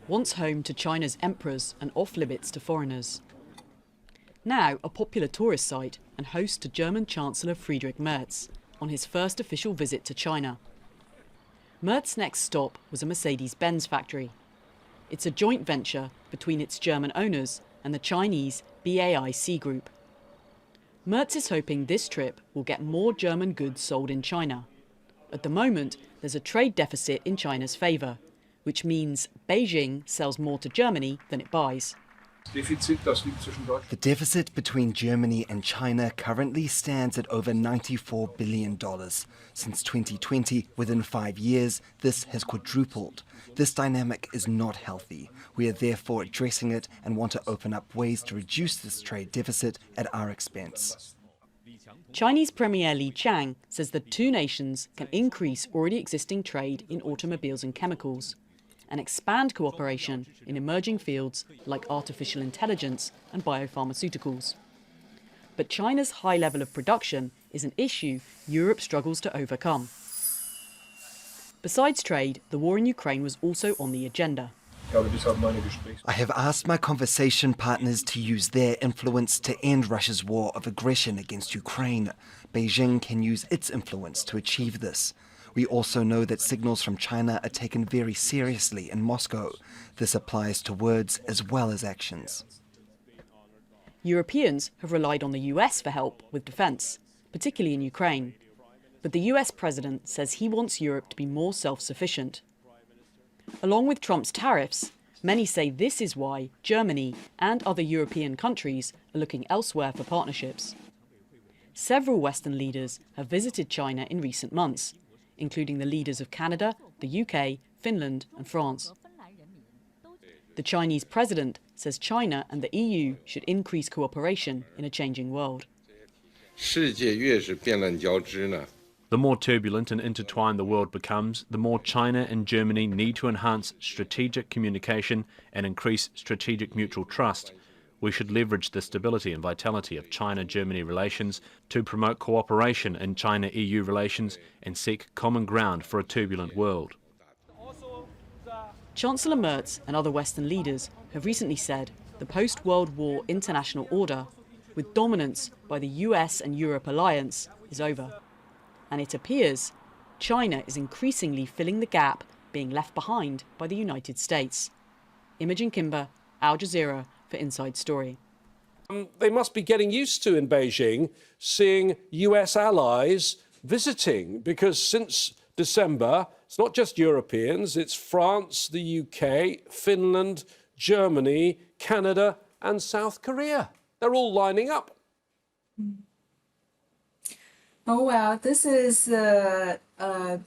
once home to China's emperors and off-limits to foreigners. Now a popular tourist site and host to German Chancellor Friedrich Merz on his first official visit to China. Merz's next stop was a Mercedes-Benz factory. It's a joint venture between its German owners and the Chinese BAIC group. Merz is hoping this trip will get more German goods sold in China. At the moment, there's a trade deficit in China's favour, which means Beijing sells more to Germany than it buys. The deficit between Germany and China currently stands at over $94 billion. Since 2020, within 5 years, this has quadrupled. This dynamic is not healthy. We are therefore addressing it and want to open up ways to reduce this trade deficit at our expense. Chinese Premier Li Qiang says the two nations can increase already existing trade in automobiles and chemicals, and expand cooperation in emerging fields like artificial intelligence and biopharmaceuticals. But China's high level of production is an issue Europe struggles to overcome. Besides trade, the war in Ukraine was also on the agenda. I have asked my conversation partners to use their influence to end Russia's war of aggression against Ukraine. Beijing can use its influence to achieve this. We also know that signals from China are taken very seriously in Moscow. This applies to words as well as actions. Europeans have relied on the US for help with defence, particularly in Ukraine. But the US president says he wants Europe to be more self-sufficient. Along with Trump's tariffs, many say this is why Germany and other European countries are looking elsewhere for partnerships. Several Western leaders have visited China in recent months, including the leaders of Canada, the UK, Finland and France. The Chinese president says China and the EU should increase cooperation in a changing world. The more turbulent and intertwined the world becomes, the more China and Germany need to enhance strategic communication and increase strategic mutual trust. We should leverage the stability and vitality of China-Germany relations to promote cooperation in China-EU relations and seek common ground for a turbulent world. Chancellor Merz and other Western leaders have recently said the post-World War international order, with dominance by the US and Europe alliance, is over. And it appears China is increasingly filling the gap being left behind by the United States. Imogen Kimber, Al Jazeera, for Inside Story. They must be getting used to, in Beijing, seeing US allies visiting, because since December, it's not just Europeans, it's France, the UK, Finland, Germany, Canada and South Korea. They're all lining up. Oh, well, this is a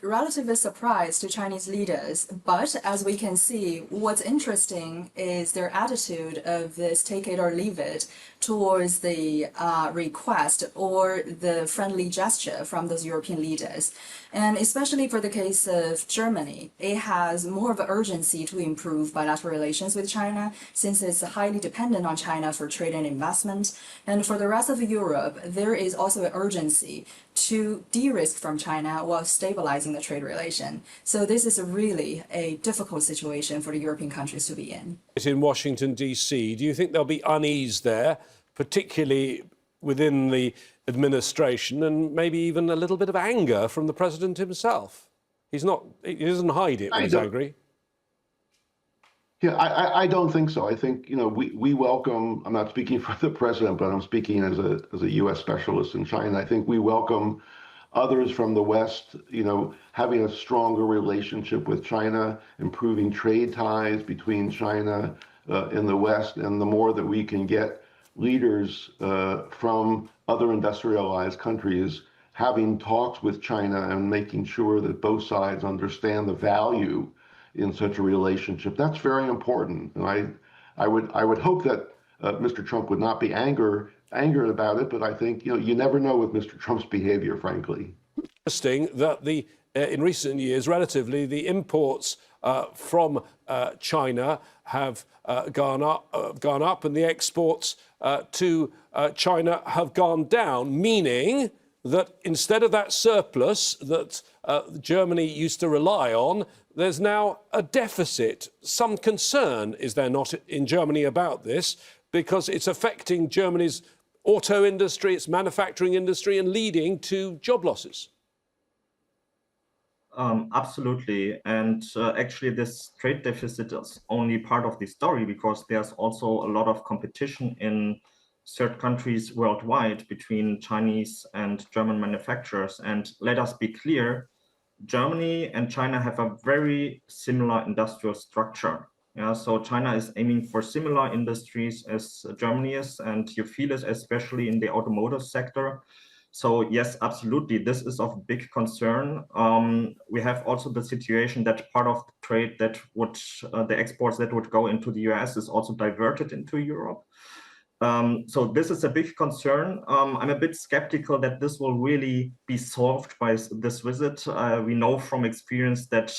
relatively surprise to Chinese leaders. But as we can see, what's interesting is their attitude of this take it or leave it towards the request or the friendly gesture from those European leaders. And especially for the case of Germany, it has more of an urgency to improve bilateral relations with China, since it's highly dependent on China for trade and investment. And for the rest of Europe, there is also an urgency to de-risk from China while stabilizing the trade relation. So this is really a difficult situation for the European countries to be in. In Washington, D.C., do you think there'll be unease there, particularly within the administration, and maybe even a little bit of anger from the president himself? He doesn't hide it when he's angry. Yeah, I don't think so. I think, we welcome, I'm not speaking for the president, but I'm speaking as a U.S. specialist in China. I think we welcome others from the West, having a stronger relationship with China, improving trade ties between China and the West, and the more that we can get leaders from other industrialized countries having talks with China and making sure that both sides understand the value in such a relationship. That's very important. And I would hope that Mr. Trump would not be angered about it, but I think you never know with Mr. Trump's behavior, frankly. Interesting that in recent years, relatively, the imports from China have gone up, and the exports to China have gone down, meaning that instead of that surplus that Germany used to rely on, there's now a deficit. Some concern, is there not, in Germany about this, because it's affecting Germany's auto industry, its manufacturing industry, and leading to job losses? Absolutely. And actually, this trade deficit is only part of the story, because there's also a lot of competition in certain countries worldwide between Chinese and German manufacturers. And let us be clear, Germany and China have a very similar industrial structure. Yeah, so China is aiming for similar industries as Germany is, and you feel it especially in the automotive sector. So yes, absolutely, this is of big concern. We have also the situation that part of the trade that would, the exports that would go into the US is also diverted into Europe. So this is a big concern. I'm a bit skeptical that this will really be solved by this visit. We know from experience that,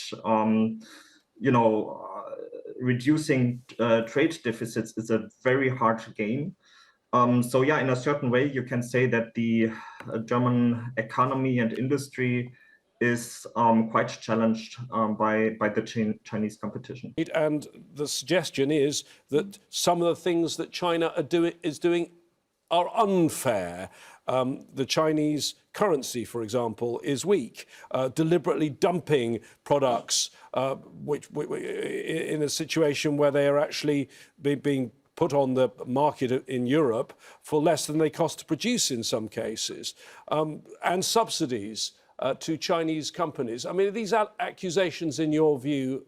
reducing trade deficits is a very hard game. So yeah, in a certain way, you can say that the German economy and industry is quite challenged by the Chinese competition. And the suggestion is that some of the things that China is doing are unfair. The Chinese currency, for example, is weak, deliberately dumping products which in a situation where they are actually being put on the market in Europe for less than they cost to produce in some cases, and subsidies to Chinese companies. I mean, are these accusations, in your view,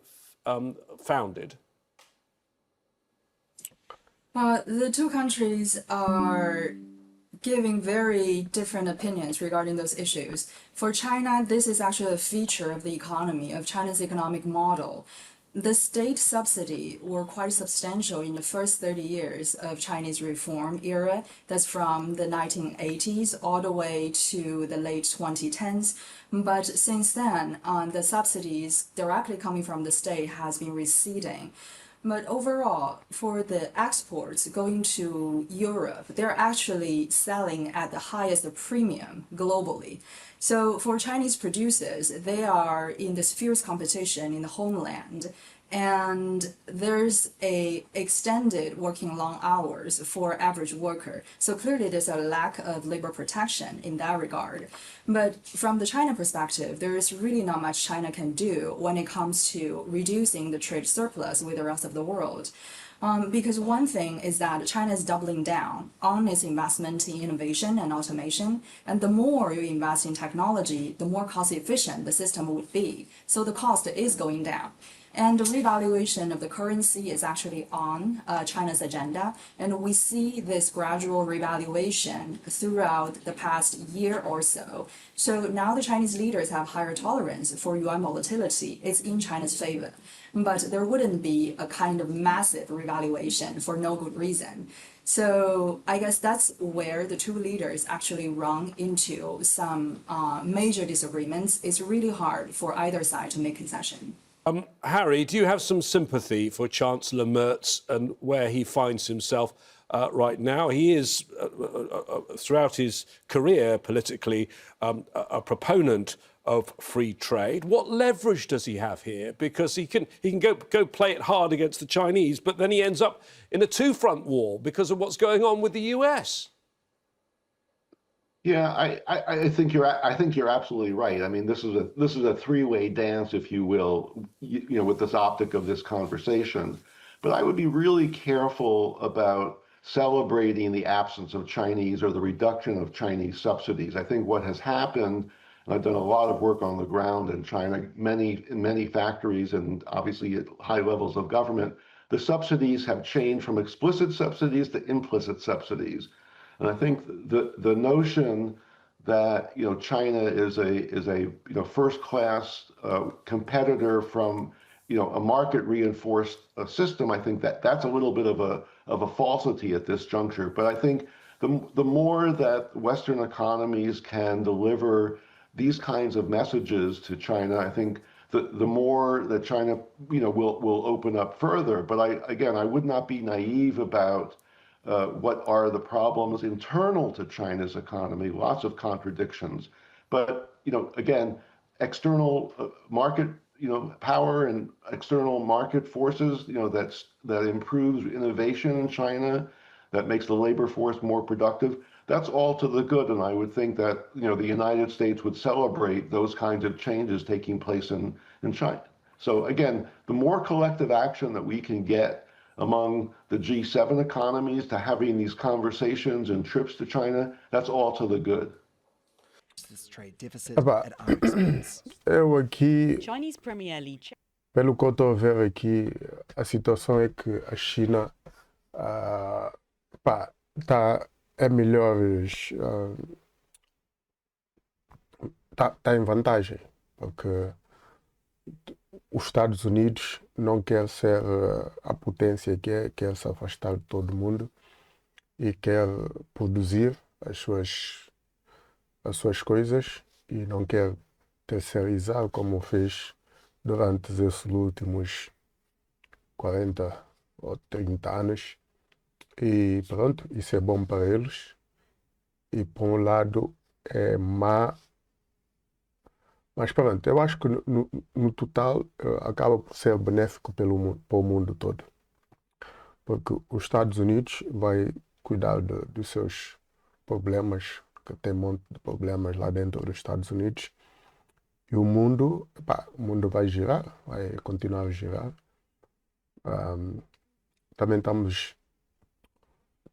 founded? The two countries are giving very different opinions regarding those issues. For China, this is actually a feature of the economy, of China's economic model. The state subsidy were quite substantial in the first 30 years of Chinese reform era. That's from the 1980s all the way to the late 2010s. But since then, the subsidies directly coming from the state has been receding. But overall, for the exports going to Europe, they're actually selling at the highest premium globally. So for Chinese producers, they are in this fierce competition in the homeland, and there's a extended working long hours for average worker. So clearly there's a lack of labor protection in that regard. But from the China perspective, there is really not much China can do when it comes to reducing the trade surplus with the rest of the world. Because one thing is that China is doubling down on its investment in innovation and automation, and the more you invest in technology, the more cost efficient the system would be. So the cost is going down. And the revaluation of the currency is actually on China's agenda, and we see this gradual revaluation throughout the past year or so. So now the Chinese leaders have higher tolerance for yuan volatility. It's in China's favor. But there wouldn't be a kind of massive revaluation for no good reason. So I guess that's where the two leaders actually run into some major disagreements. It's really hard for either side to make concession. Harry, do you have some sympathy for Chancellor Merz and where he finds himself right now? He is, throughout his career politically, a proponent of free trade. What leverage does he have here? Because he can go play it hard against the Chinese, but then he ends up in a two-front war because of what's going on with the US. Yeah, I think you're absolutely right. I mean, this is a three-way dance, if you will, with this optic of this conversation. But I would be really careful about celebrating the absence of Chinese or the reduction of Chinese subsidies. I think what has happened, and I've done a lot of work on the ground in China, in many factories and obviously at high levels of government, the subsidies have changed from explicit subsidies to implicit subsidies. And I think the notion that China is a first-class competitor from a market reinforced system, I think that's a little bit of a falsity at this juncture. But I think the more that Western economies can deliver these kinds of messages to China, I think the more that China will open up further. But I would not be naive about what are the problems internal to China's economy, lots of contradictions. But, again, external market power and external market forces, that improves innovation in China, that makes the labor force more productive. That's all to the good, and I would think that the United States would celebrate those kinds of changes taking place in China. So again, the more collective action that we can get among the G7 economies to having these conversations and trips to China, that's all to the good. This trade deficit Epá, at our expense. eu aqui, Chinese Premier Li Qiang pelo que eu estou a ver aqui, a situação é que a China é melhores, tá em vantagem, porque os Estados Unidos não quer ser a potência que é, quer se afastar de todo mundo e quer produzir as suas coisas e não quer terceirizar como fez durante esses últimos 40 ou 30 anos. E pronto, isso é bom para eles. E por um lado é má. Mas pronto, eu acho que no total acaba por ser benéfico para o mundo todo. Porque os Estados Unidos vai cuidar dos seus problemas, que tem um monte de problemas lá dentro dos Estados Unidos. E o mundo vai girar, vai continuar a girar. Também estamos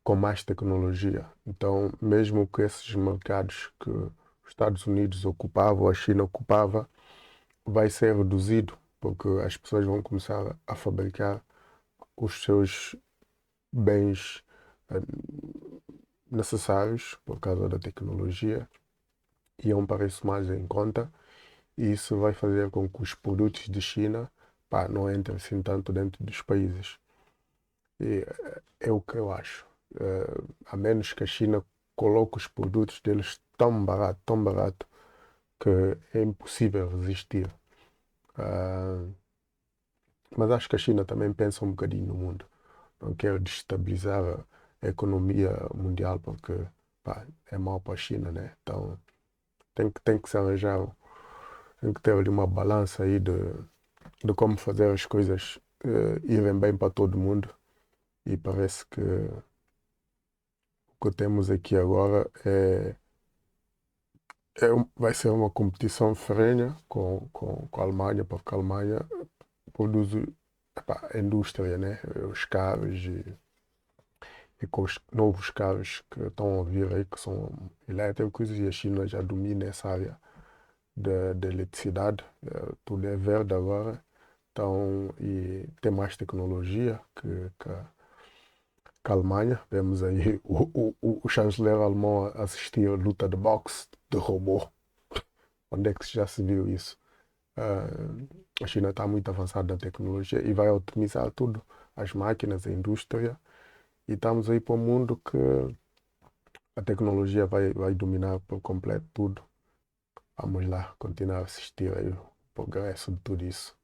com mais tecnologia. Então, mesmo que esses mercados que os Estados Unidos ocupavam, a China ocupava, vai ser reduzido, porque as pessoas vão começar a fabricar os seus bens necessários por causa da tecnologia e iam para isso mais em conta. E isso vai fazer com que os produtos de China não entrem assim tanto dentro dos países. E é o que eu acho. A menos que a China coloque os produtos deles tão barato, que é impossível resistir. Mas acho que a China também pensa um bocadinho no mundo. Não quer destabilizar a economia mundial porque é mau para a China, né? Então tem que se arranjar, tem que ter ali uma balança aí de como fazer as coisas irem bem para todo mundo. E parece que o que temos aqui agora vai ser uma competição ferrenha com a Alemanha, porque a Alemanha produz a indústria, né? Os carros e com os novos carros que estão a vir aí, que são elétricos, e a China já domina essa área da eletricidade. Tudo é verde agora, então, e tem mais tecnologia que a Alemanha. Vemos aí o chanceler alemão assistir a luta de boxe de robô. Onde é que já se viu isso? A China está muito avançada na tecnologia e vai otimizar tudo, as máquinas, a indústria, e estamos aí para um mundo que a tecnologia vai dominar por completo tudo. Vamos lá, continuar a assistir aí o progresso de tudo isso.